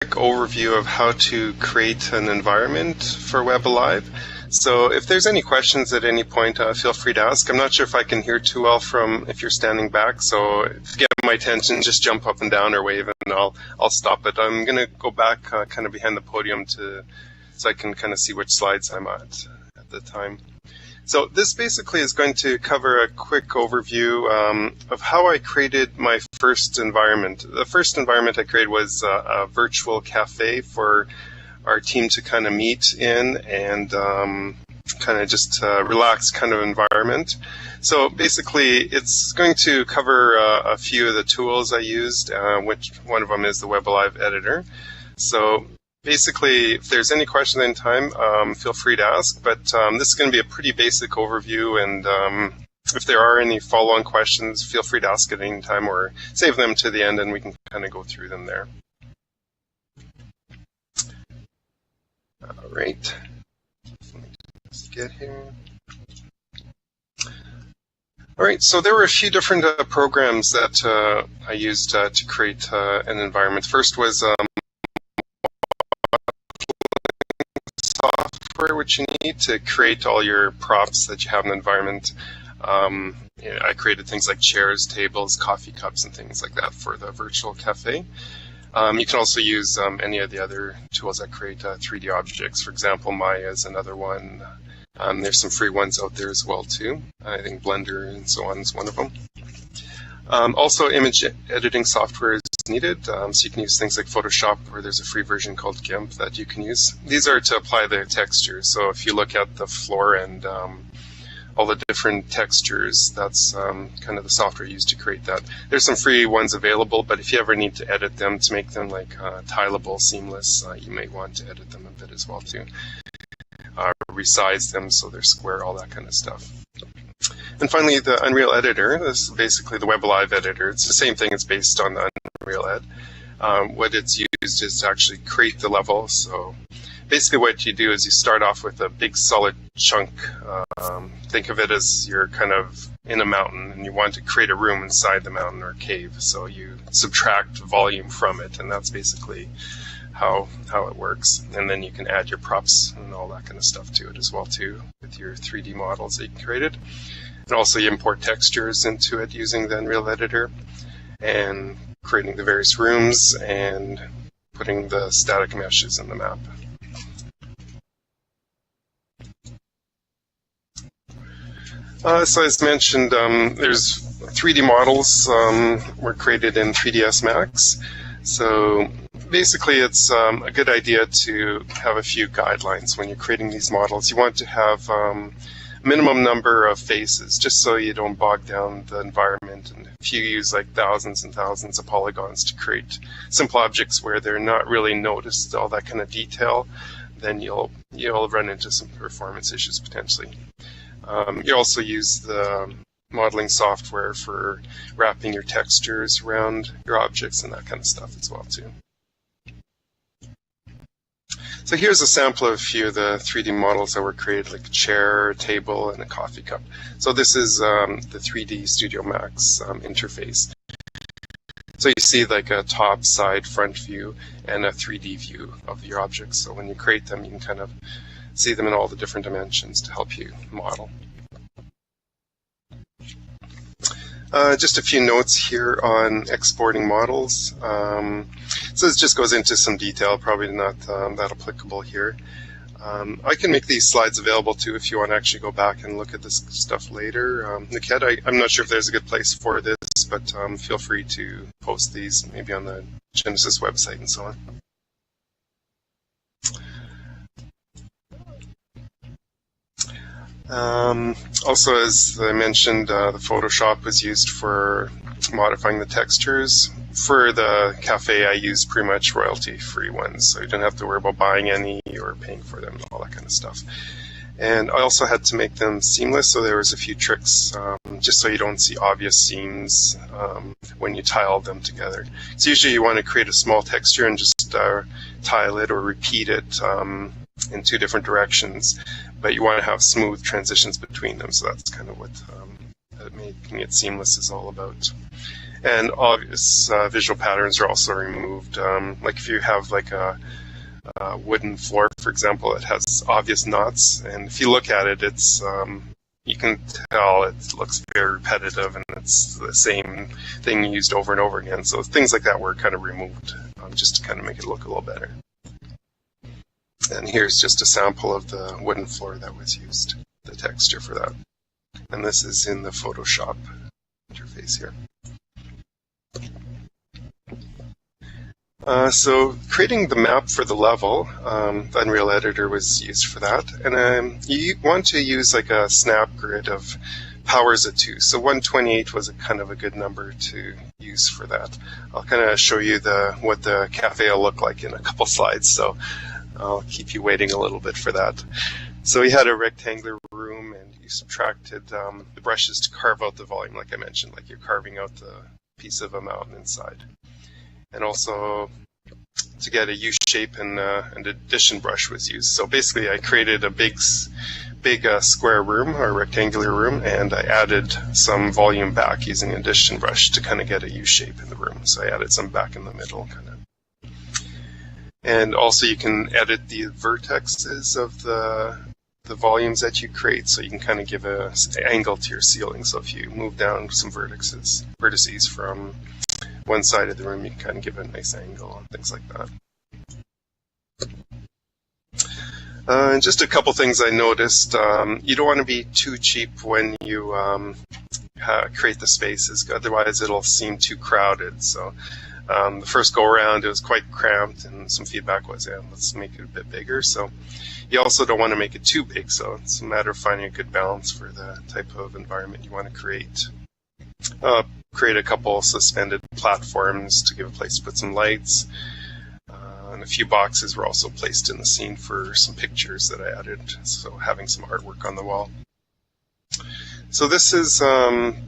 overview of how to create an environment for web.alive. So if there's any questions at any point, feel free to ask. I'm not sure if I can hear too well from if you're standing back, so if you get my attention, just jump up and down or wave and I'll stop it. I'm going to go back kind of behind the podium so I can kind of see which slides I'm at the time. So this basically is going to cover a quick overview of how I created my first environment. The first environment I created was a virtual cafe for our team to kind of meet in and kind of just relaxed kind of environment. So basically it's going to cover a few of the tools I used, which one of them is the web.alive editor. So basically, if there's any questions in time, feel free to ask. But this is going to be a pretty basic overview, and if there are any follow-on questions, feel free to ask at any time or save them to the end, and we can kind of go through them there. All right. Let me just get here. All right, so there were a few different programs that I used to create an environment. First was software which you need to create all your props that you have in the environment. I created things like chairs, tables, coffee cups, and things like that for the virtual cafe. You can also use any of the other tools that create 3D objects. For example, Maya is another one. There's some free ones out there as well too. I think Blender and so on is one of them. Also, image editing software is needed, so you can use things like Photoshop, or there's a free version called GIMP that you can use. These are to apply the textures. So if you look at the floor and all the different textures, that's kind of the software used to create that. There's some free ones available, but if you ever need to edit them to make them like tileable, seamless, you may want to edit them a bit as well too. Resize them so they're square, all that kind of stuff. And finally, the Unreal Editor. This is basically the web.alive editor. It's the same thing. It's based on the Unreal Ed. What it's used is to actually create the level. So basically what you do is you start off with a big solid chunk. Think of it as you're kind of in a mountain and you want to create a room inside the mountain or cave. So you subtract volume from it, and that's basically how it works. And then you can add your props and all that kind of stuff to it as well too with your 3D models that you created. And also you import textures into it using the Unreal Editor and creating the various rooms and putting the static meshes in the map. So as mentioned, there's 3D models were created in 3ds Max. So basically it's a good idea to have a few guidelines when you're creating these models. You want to have a minimum number of faces just so you don't bog down the environment. And if you use like thousands and thousands of polygons to create simple objects where they're not really noticed, all that kind of detail, then you'll run into some performance issues potentially. You also use the modeling software for wrapping your textures around your objects and that kind of stuff as well too. So here's a sample of a few of the 3D models that were created, like a chair, a table, and a coffee cup. So this is the 3D Studio Max interface. So you see like a top, side, front view, and a 3D view of your objects. So when you create them, you can kind of see them in all the different dimensions to help you model. Just a few notes here on exporting models. So this just goes into some detail, probably not that applicable here. I can make these slides available too if you want to actually go back and look at this stuff later. Niket, I'm not sure if there's a good place for this, but feel free to post these maybe on the Genesis website and so on. Also, as I mentioned, the Photoshop was used for modifying the textures. For the cafe, I used pretty much royalty-free ones, so you don't have to worry about buying any or paying for them and all that kind of stuff. And I also had to make them seamless, so there was a few tricks just so you don't see obvious seams when you tile them together. So usually you want to create a small texture and just tile it or repeat it in two different directions, but you want to have smooth transitions between them, so that's kind of what making it seamless is all about. And obvious visual patterns are also removed. Like if you have like a wooden floor, for example, it has obvious knots, and if you look at it, it's you can tell it looks very repetitive, and it's the same thing used over and over again. So things like that were kind of removed just to kind of make it look a little better. And here's just a sample of the wooden floor that was used, the texture for that. And this is in the Photoshop interface here. So creating the map for the level, the Unreal Editor was used for that. And you want to use like a snap grid of powers of 2. So 128 was a kind of a good number to use for that. I'll kind of show you what the cafe will look like in a couple slides. So I'll keep you waiting a little bit for that. So we had a rectangular room, and you subtracted the brushes to carve out the volume, like I mentioned, like you're carving out the piece of a mountain inside. And also to get a U shape, and an addition brush was used. So basically I created a big square room or rectangular room, and I added some volume back using an addition brush to kind of get a U shape in the room. So I added some back in the middle kind of. And also you can edit the vertexes of the volumes that you create, so you can kind of give an angle to your ceiling. So if you move down some vertices from one side of the room, you can kind of give it a nice angle and things like that. And just a couple things I noticed. You don't want to be too cheap when you create the spaces, otherwise it'll seem too crowded. So the first go around, it was quite cramped, and some feedback was, yeah, let's make it a bit bigger. So you also don't want to make it too big, so it's a matter of finding a good balance for the type of environment you want to create. Create a couple suspended platforms to give a place to put some lights. And a few boxes were also placed in the scene for some pictures that I added, so having some artwork on the wall. So this is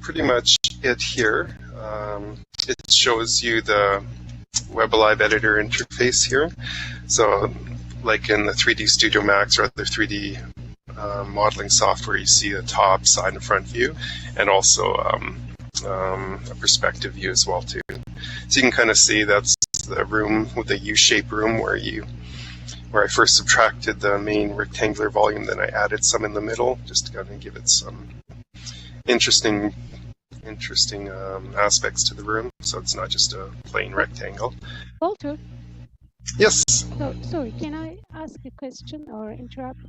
pretty much it here. It shows you the web.alive editor interface here. So like in the 3D Studio Max or other 3D modeling software, you see a top, side, and front view, and also a perspective view as well too. So you can kind of see that's the room with the U-shaped room where I first subtracted the main rectangular volume, then I added some in the middle just to kind of give it some interesting aspects to the room, so it's not just a plain rectangle. Walter? Yes? So, sorry, can I ask a question or interrupt?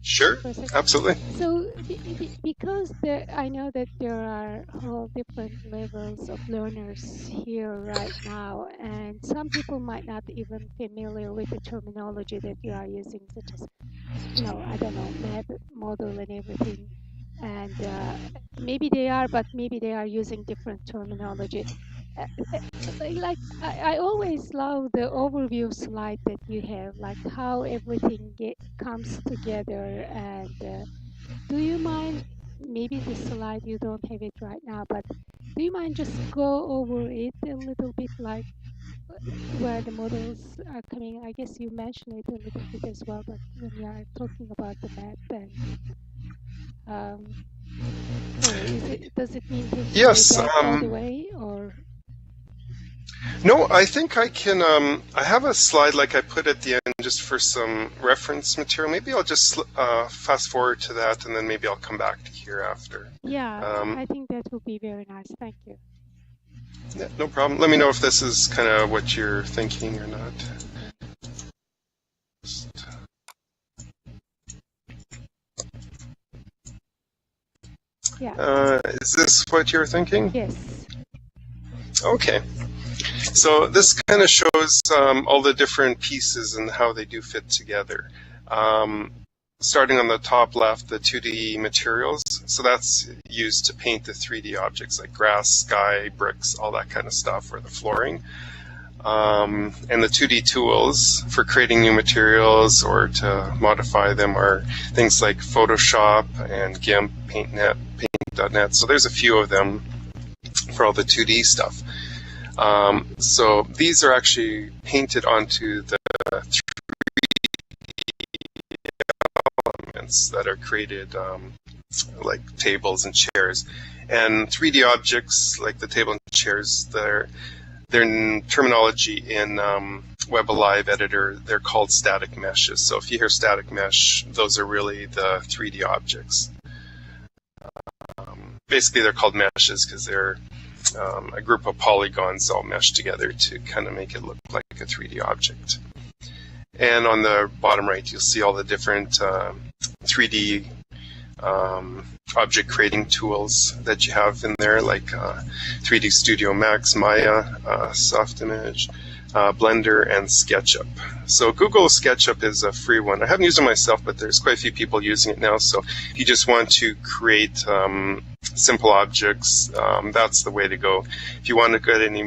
Sure, absolutely. So, because I know that there are all different levels of learners here right now, and some people might not even familiar with the terminology that you are using, such as, I don't know, map, model, and everything. And maybe they are, but maybe they are using different terminology. I always love the overview slide that you have, like how everything comes together. And do you mind, maybe the slide you don't have it right now, but do you mind just go over it a little bit, like where the models are coming? I guess you mentioned it a little bit as well, but when you are talking about the map, and does it mean to yes, go back all the way, or? No, I think I can. I have a slide like I put at the end just for some reference material. Maybe I'll just fast forward to that, and then maybe I'll come back to here after. Yeah, I think that would be very nice. Thank you. Yeah, no problem. Let me know if this is kind of what you're thinking or not. Yeah. Is this what you're thinking? Yes. Okay. So this kind of shows all the different pieces and how they do fit together. Starting on the top left, the 2D materials. So that's used to paint the 3D objects like grass, sky, bricks, all that kind of stuff, or the flooring. And the 2D tools for creating new materials or to modify them are things like Photoshop and GIMP, PaintNet, Paint.net. So there's a few of them for all the 2D stuff. So these are actually painted onto the 3D elements that are created, like tables and chairs. And 3D objects like the table and chairs. Their terminology in web.alive editor, they're called static meshes. So if you hear static mesh, those are really the 3D objects. Basically, they're called meshes because they're a group of polygons all meshed together to kind of make it look like a 3D object. And on the bottom right, you'll see all the different 3D object creating tools that you have in there, like 3D Studio Max, Maya, Softimage, Blender, and SketchUp. So Google SketchUp is a free one. I haven't used it myself, but there's quite a few people using it now. So if you just want to create simple objects, that's the way to go. If you want to get any